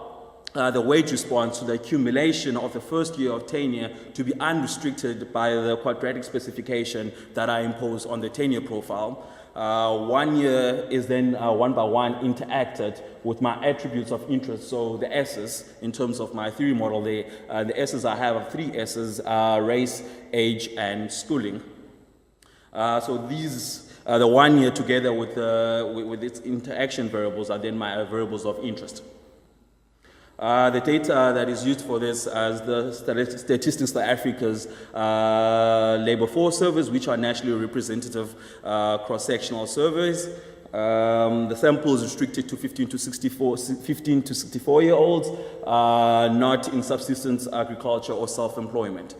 the wage response to the accumulation of the first year of tenure to be unrestricted by the quadratic specification that I impose on the tenure profile. 1 year is then one by one interacted with my attributes of interest, so the S's in terms of my theory model there. The S's I have are 3 S's, race, age, and schooling. So these, the 1 year together with its interaction variables are then my variables of interest. The data that is used for this is the Statistical South Africa's labor force surveys, which are nationally representative cross-sectional surveys. The sample is restricted to 15 to 64-year-olds, not in subsistence agriculture or self-employment.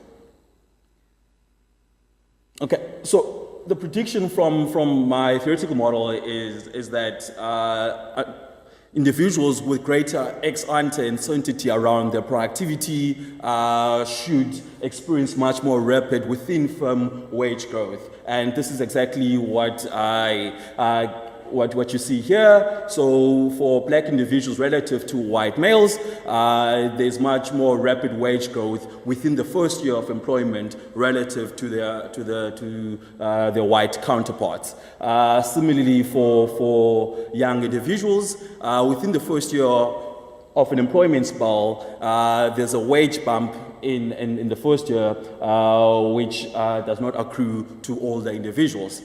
Okay, so the prediction from my theoretical model is that individuals with greater ex-ante uncertainty around their productivity should experience much more rapid within-firm wage growth. And this is exactly what what you see here. So for black individuals relative to white males, there's much more rapid wage growth within the first year of employment relative to their white counterparts. Similarly, for young individuals, within the first year of an employment spell, there's a wage bump in the first year, which does not accrue to older individuals.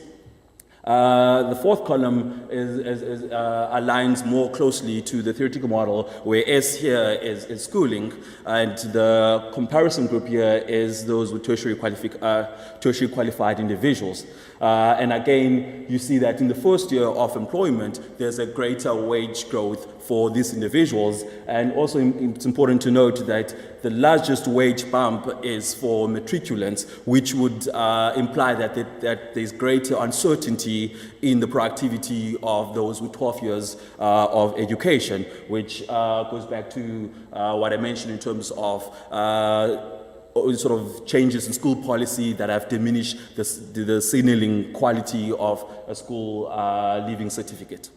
The fourth column aligns more closely to the theoretical model, where S here is schooling, and the comparison group here is those with tertiary qualified individuals. And again, you see that in the first year of employment, there's a greater wage growth for these individuals. And also it's important to note that the largest wage bump is for matriculants, which would imply that there's greater uncertainty in the productivity of those with 12 years of education, which goes back to what I mentioned in terms of sort of changes in school policy that have diminished the signaling quality of a school leaving certificate.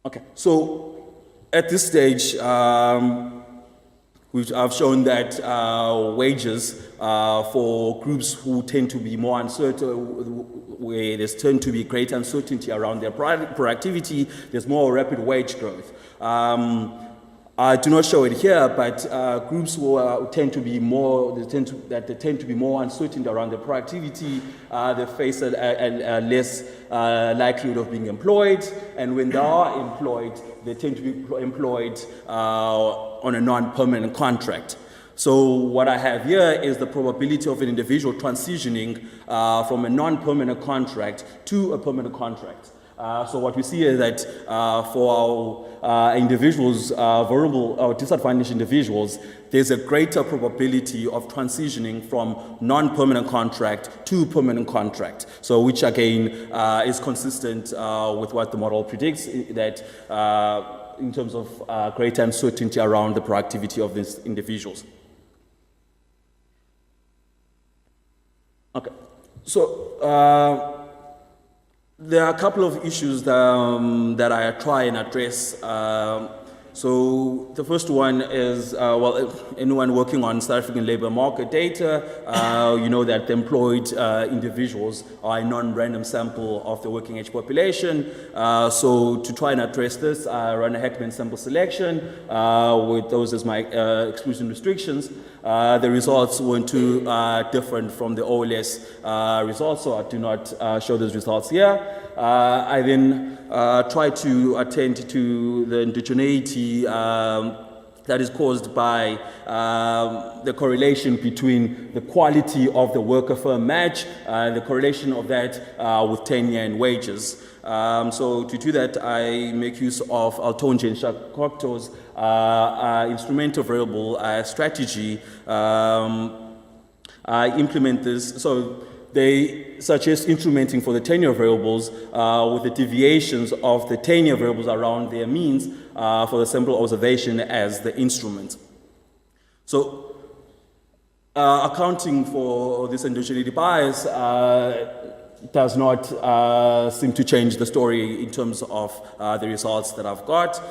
Okay, so at this stage, I've shown that wages for groups who tend to be more uncertain, where there's tend to be great uncertainty around their productivity, there's more rapid wage growth. I do not show it here, but groups who tend to be more uncertain around their productivity, they face a less likelihood of being employed, and when they are employed, they tend to be employed on a non-permanent contract. So what I have here is the probability of an individual transitioning from a non-permanent contract to a permanent contract. So what we see is that for our individuals, vulnerable or disadvantaged individuals, there's a greater probability of transitioning from non-permanent contract to permanent contract. So which again is consistent with what the model predicts, that in terms of greater uncertainty around the productivity of these individuals. Okay, so there are a couple of issues that I try and address. So the first one is, well, anyone working on South African labor market data, you know that the employed individuals are a non-random sample of the working age population. So to try and address this, I run a Heckman sample selection with those as my exclusion restrictions. The results weren't too different from the OLS results, so I do not show those results here. I then try to attend to the indigeneity that is caused by the correlation between the quality of the worker-firm match, the correlation of that with tenure and wages. So to do that, I make use of Altonje and Shakokto's instrumental variable strategy. I implement this, so they suggest instrumenting for the tenure variables with the deviations of the tenure variables around their means for the sample observation as the instrument. So accounting for this endogeneity bias does not seem to change the story in terms of the results that I've got.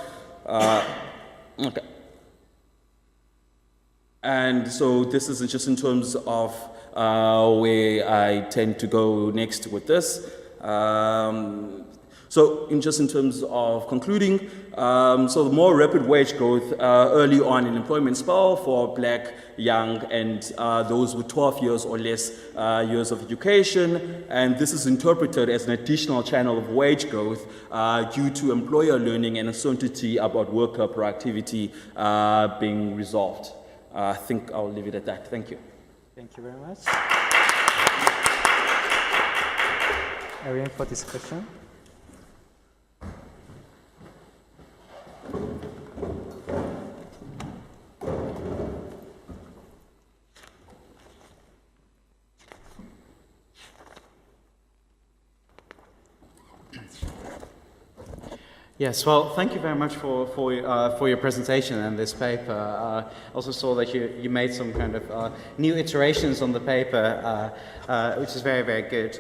Okay. And so this is just in terms of where I tend to go next with this. So in terms of concluding, so the more rapid wage growth early on in employment spell for black, young, and those with 12 years or less years of education, and this is interpreted as an additional channel of wage growth due to employer learning and uncertainty about worker productivity being resolved. I think I'll leave it at that. Thank you. Thank you very much. Elwyn for discussion. Yes, well, thank you very much for your presentation and this paper. I also saw that you made some kind of new iterations on the paper, which is very, very good.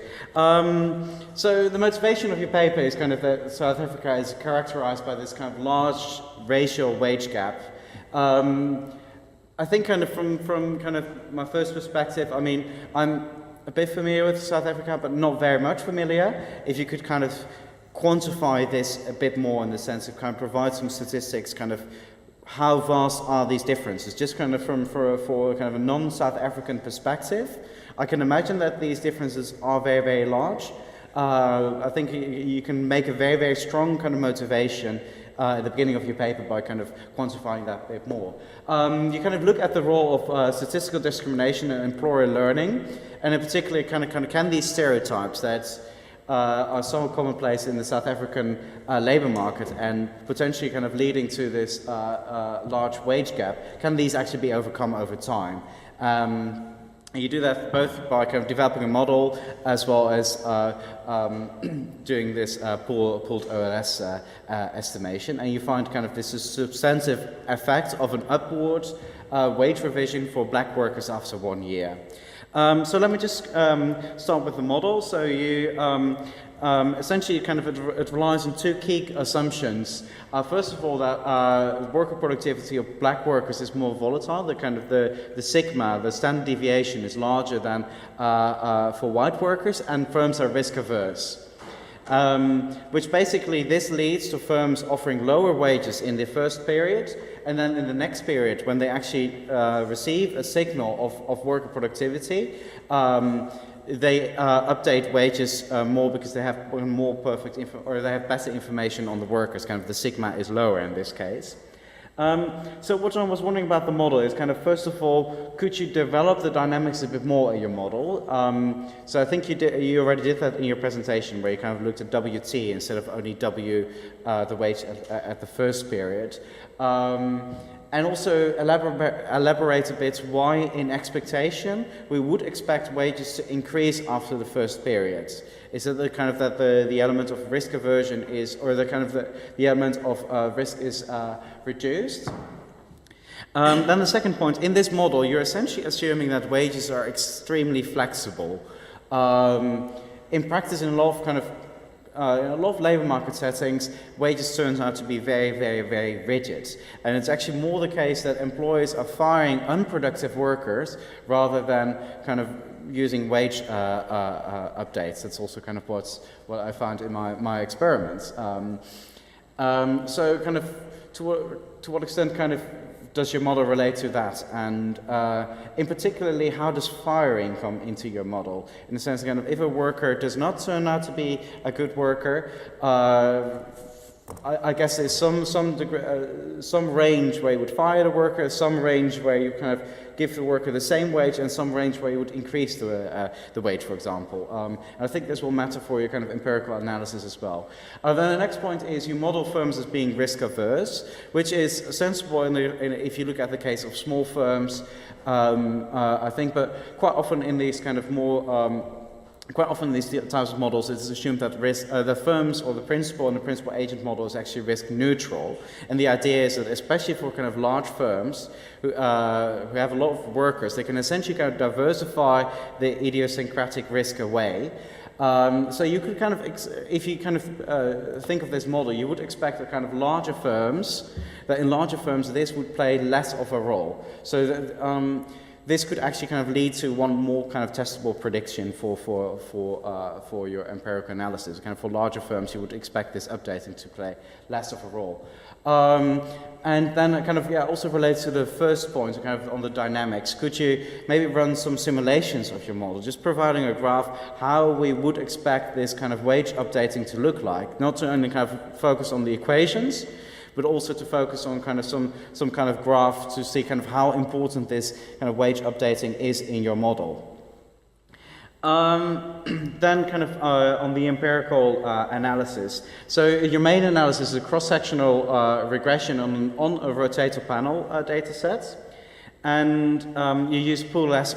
So the motivation of your paper is kind of that South Africa is characterized by this kind of large racial wage gap. I think kind of from kind of my first perspective, I mean, I'm a bit familiar with South Africa, but not very much familiar. If you could kind of quantify this a bit more in the sense of kind of provide some statistics, kind of how vast are these differences, just kind of for kind of a non-South African perspective. I can imagine that these differences are very, very large. I think you can make a very, very strong kind of motivation at the beginning of your paper by kind of quantifying that a bit more. You kind of look at the role of statistical discrimination and employer learning, and in particular kind of can these stereotypes that are so commonplace in the South African labor market and potentially kind of leading to this large wage gap, can these actually be overcome over time? You do that both by kind of developing a model as well as doing this pooled OLS estimation, and you find kind of this substantive effect of an upward wage revision for black workers after 1 year. So let me just start with the model. So you essentially it relies on two key assumptions. First of all, that worker productivity of black workers is more volatile. The sigma, the standard deviation, is larger than for white workers, and firms are risk averse. Which basically this leads to firms offering lower wages in the first period, and then in the next period, when they actually receive a signal of worker productivity, they update wages more because they have more perfect or they have better information on the workers. The sigma is lower in this case. So what I was wondering about the model is first of all, could you develop the dynamics a bit more in your model? So I think you already did that in your presentation, where you looked at WT instead of only the wage at the first period. And also elaborate a bit why in expectation we would expect wages to increase after the first period. Is it that the element of risk aversion is, or the element of risk is reduced? Then the second point, in this model you're essentially assuming that wages are extremely flexible. In practice, in a lot of labour market settings, wages turns out to be very, very, very rigid. And it's actually more the case that employers are firing unproductive workers rather than using wage updates. That's also what I found in my experiments. So to what extent does your model relate to that? And in particularly, how does firing come into your model? In the sense, if a worker does not turn out to be a good worker, I guess there's some range where you would fire the worker, some range where you give the worker the same wage, and some range where you would increase the wage, for example. And I think this will matter for your empirical analysis as well. Then the next point is you model firms as being risk averse, which is sensible if you look at the case of small firms, I think, but quite often in these quite often in these types of models, it's assumed that the firms or the principal and the principal agent model is actually risk neutral. And the idea is that, especially for large firms who have a lot of workers, they can essentially diversify the idiosyncratic risk away. So you could if you think of this model, you would expect that larger firms, that in larger firms this would play less of a role. So that this could actually lead to one more testable prediction for your empirical analysis. For larger firms, you would expect this updating to play less of a role. And then also relates to the first point, on the dynamics. Could you maybe run some simulations of your model, just providing a graph how we would expect this wage updating to look like, not to only focus on the equations, but also to focus on some graph to see how important this wage updating is in your model. Then on the empirical analysis. So your main analysis is a cross-sectional regression on a rotator panel data set. And you use pooled OLS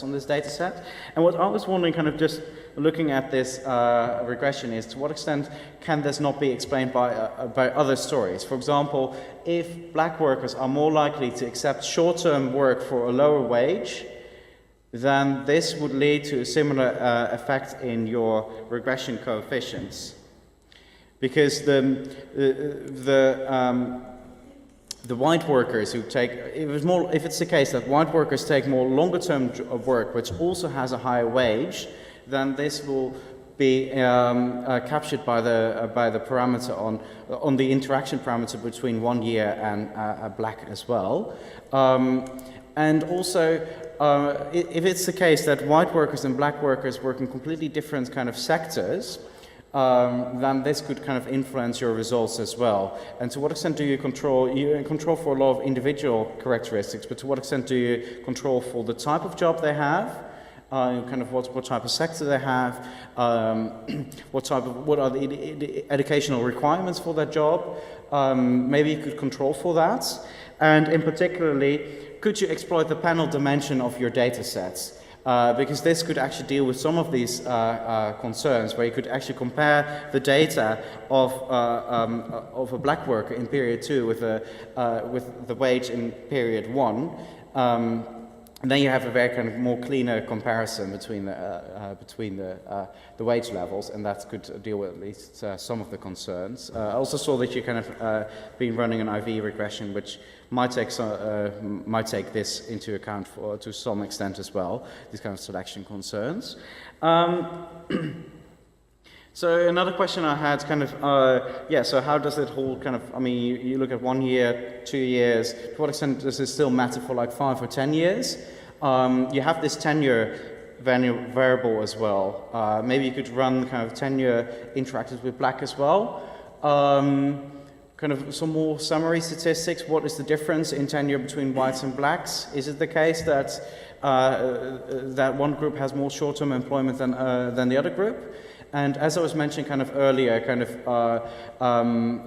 on this data set. And what I was wondering, just looking at this regression, is to what extent can this not be explained by other stories? For example, if black workers are more likely to accept short-term work for a lower wage, then this would lead to a similar effect in your regression coefficients. Because the white workers who take, if it's the case that white workers take more longer term work, which also has a higher wage, then this will be captured by the parameter on the interaction parameter between 1 year and black as well. And also, if it's the case that white workers and black workers work in completely different sectors, then this could influence your results as well. And to what extent do you control? You control for a lot of individual characteristics, but to what extent do you control for the type of job they have, what type of sector they have, what are the educational requirements for that job? Maybe you could control for that. And in particularly, could you exploit the panel dimension of your data sets? because this could actually deal with some of these concerns, where you could actually compare the data of a black worker in period 2 with the wage in period 1. And then you have a very kind of more cleaner comparison between the wage levels, and that could deal with at least some of the concerns. I also saw that you kind of been running an IV regression, which might take this into account to some extent as well. These kind of selection concerns. So another question I had, kind of, so how does it whole kind of, I mean, you look at 1 year, 2 years, to what extent does it still matter for like 5 or 10 years? You have this tenure variable as well. Maybe you could run kind of tenure interacted with black as well. Kind of some more summary statistics. What is the difference in tenure between whites and blacks? Is it the case that that one group has more short-term employment than the other group? And as I was mentioning kind of earlier, kind of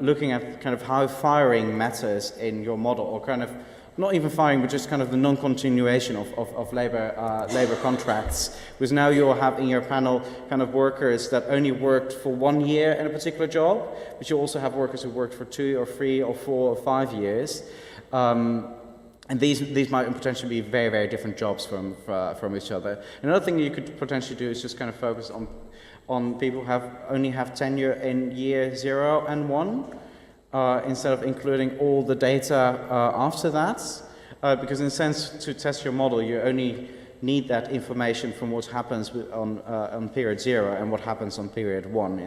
looking at kind of how firing matters in your model, or kind of not even firing, but just kind of the non-continuation of labor contracts. Because now you'll have in your panel kind of workers that only worked for 1 year in a particular job, but you also have workers who worked for 2 or 3 or 4 or 5 years. And these might potentially be very, very different jobs from each other. Another thing you could potentially do is just kind of focus on people who only have tenure in year 0 and 1, instead of including all the data after that. Because in a sense, to test your model, you only need that information from what happens on period 0 and what happens on period 1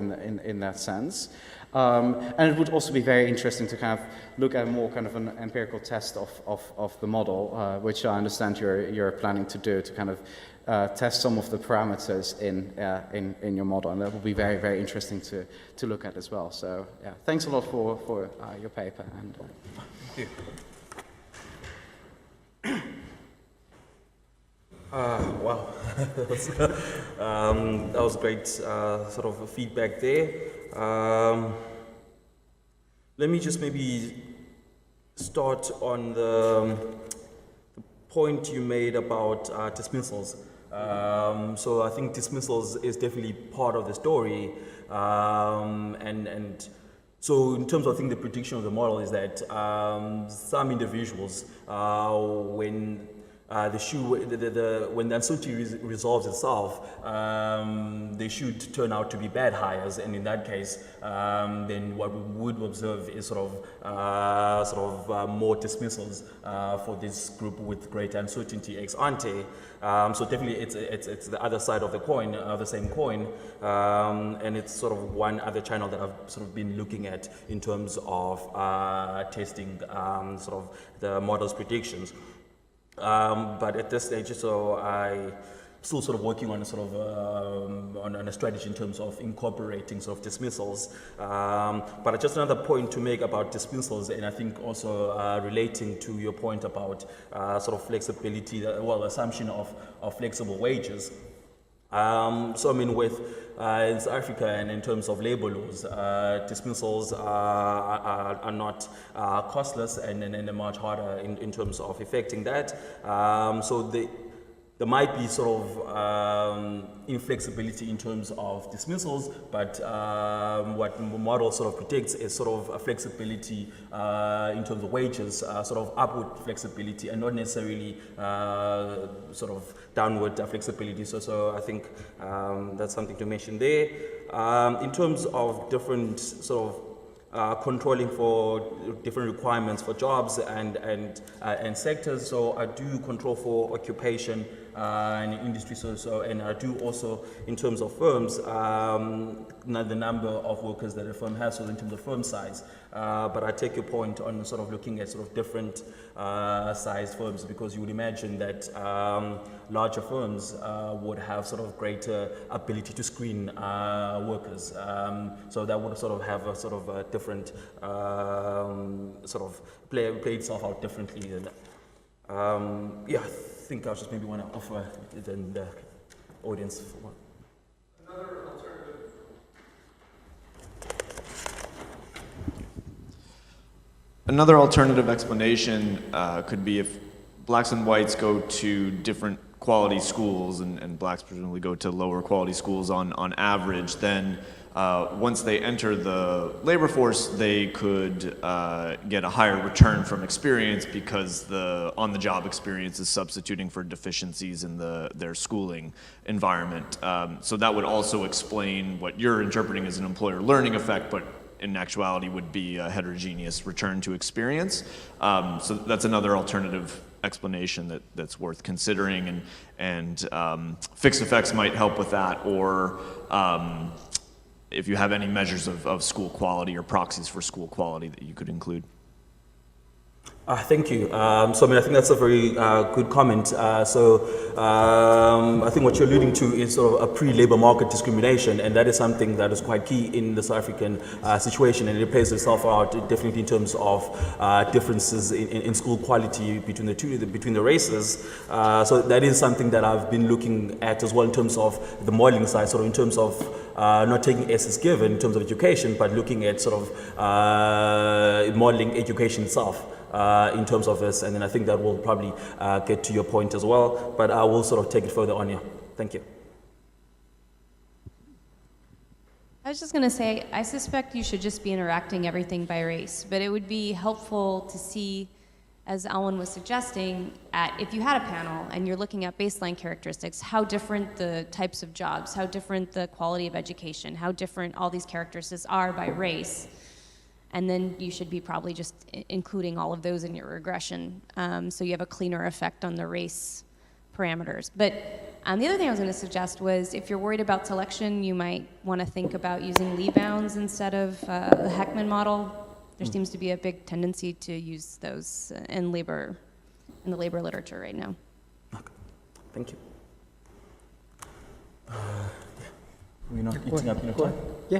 in that sense. And it would also be very interesting to kind of look at more kind of an empirical test of the model, which I understand you're planning to do, to kind of test some of the parameters in your model, and that will be very, very interesting to look at as well. So yeah, thanks a lot for your paper. And thank you. Wow, that was great sort of feedback there. Let me just maybe start on the point you made about dismissals. So I think dismissals is definitely part of the story, and so in terms of, I think, the prediction of the model is that some individuals, when when the uncertainty resolves itself, they should turn out to be bad hires, and in that case, then what we would observe is sort of more dismissals for this group with greater uncertainty ex ante. So definitely, it's the other side of the coin, the same coin, and it's sort of one other channel that I've sort of been looking at in terms of testing sort of the model's predictions. But at this stage, so I still sort of working on a sort of on a strategy in terms of incorporating sort of dismissals. But just another point to make about dismissals, and I think also relating to your point about sort of flexibility, assumption of flexible wages. So I mean, with in South Africa and in terms of labor laws, dismissals are not costless and they're much harder in terms of effecting that. So there might be sort of inflexibility in terms of dismissals, but what the model sort of predicts is sort of a flexibility in terms of wages, sort of upward flexibility and not necessarily sort of downward flexibility. So I think that's something to mention there. In terms of different sort of controlling for different requirements for jobs and sectors. So I do control for occupation and industry. So and I do also in terms of firms, the number of workers that a firm has, so in terms of firm size. But I take your point on sort of looking at sort of different sized firms, because you would imagine that larger firms would have sort of greater ability to screen workers. So that would sort of have a sort of a different sort of play itself out differently. And yeah, I think I just maybe want to offer then the audience for one. Another alternative explanation could be if blacks and whites go to different quality schools, and blacks presumably go to lower quality schools on average, then once they enter the labor force, they could get a higher return from experience because the on-the-job experience is substituting for deficiencies in their schooling environment. So that would also explain what you're interpreting as an employer learning effect, but in actuality would be a heterogeneous return to experience. So that's another alternative explanation that's worth considering, and fixed effects might help with that, or if you have any measures of school quality or proxies for school quality that you could include. Thank you. So I think that's a very good comment. I think what you're alluding to is sort of a pre-labor market discrimination, and that is something that is quite key in the South African situation, and it plays itself out definitely in terms of differences in school quality between the races. So that is something that I've been looking at as well in terms of the modeling side, sort of in terms of not taking S as given in terms of education, but looking at sort of modeling education itself. In terms of this, and then I think that will probably get to your point as well, but I will sort of take it further on here. Thank you. I was just going to say, I suspect you should just be interacting everything by race, but it would be helpful to see, as Elwyn was suggesting, if you had a panel and you're looking at baseline characteristics, how different the types of jobs, how different the quality of education, how different all these characteristics are by race. And then you should be probably just including all of those in your regression, so you have a cleaner effect on the race parameters. But the other thing I was going to suggest was, if you're worried about selection, you might want to think about using Lee bounds instead of the Heckman model. There seems to be a big tendency to use those in the labor literature right now. Okay. Thank you. We're not eating up enough time? Yeah.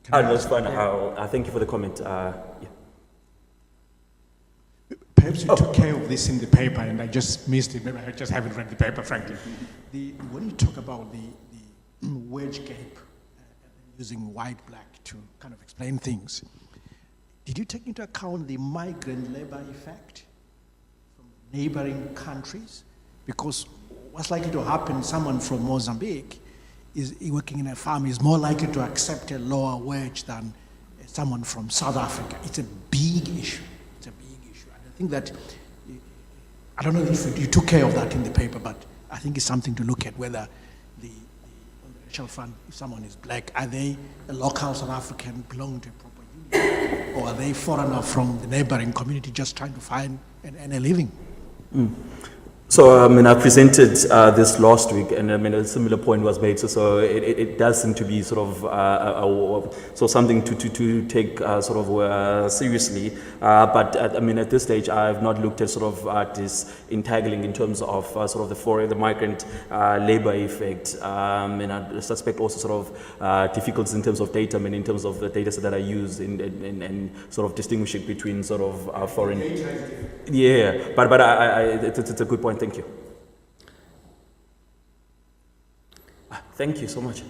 That's fine. I thank you for the comment. Yeah. Perhaps you took care of this in the paper and I just missed it. Maybe I just haven't read the paper, frankly. When you talk about the wage gap, using white-black to kind of explain things, did you take into account the migrant labor effect from neighboring countries? Because what's likely to happen, someone from Mozambique is working in a farm is more likely to accept a lower wage than someone from South Africa. It's a big issue. It's a big issue. And I think that, I don't know if you took care of that in the paper, but I think it's something to look at, whether the racial fund, if someone is black, are they a local South African belonging to a proper union, or are they foreigner from the neighboring community just trying to find a living? So I presented this last week, and a similar point was made. So it does seem to be sort of something to take sort of seriously. But at this stage, I have not looked at sort of this entangling in terms of sort of the migrant labor effect. And I suspect also sort of difficulties in terms of data. In terms of the data set that I use in sort of distinguishing between sort of foreign. Yeah, but it's a good point. Thank you. Thank you so much.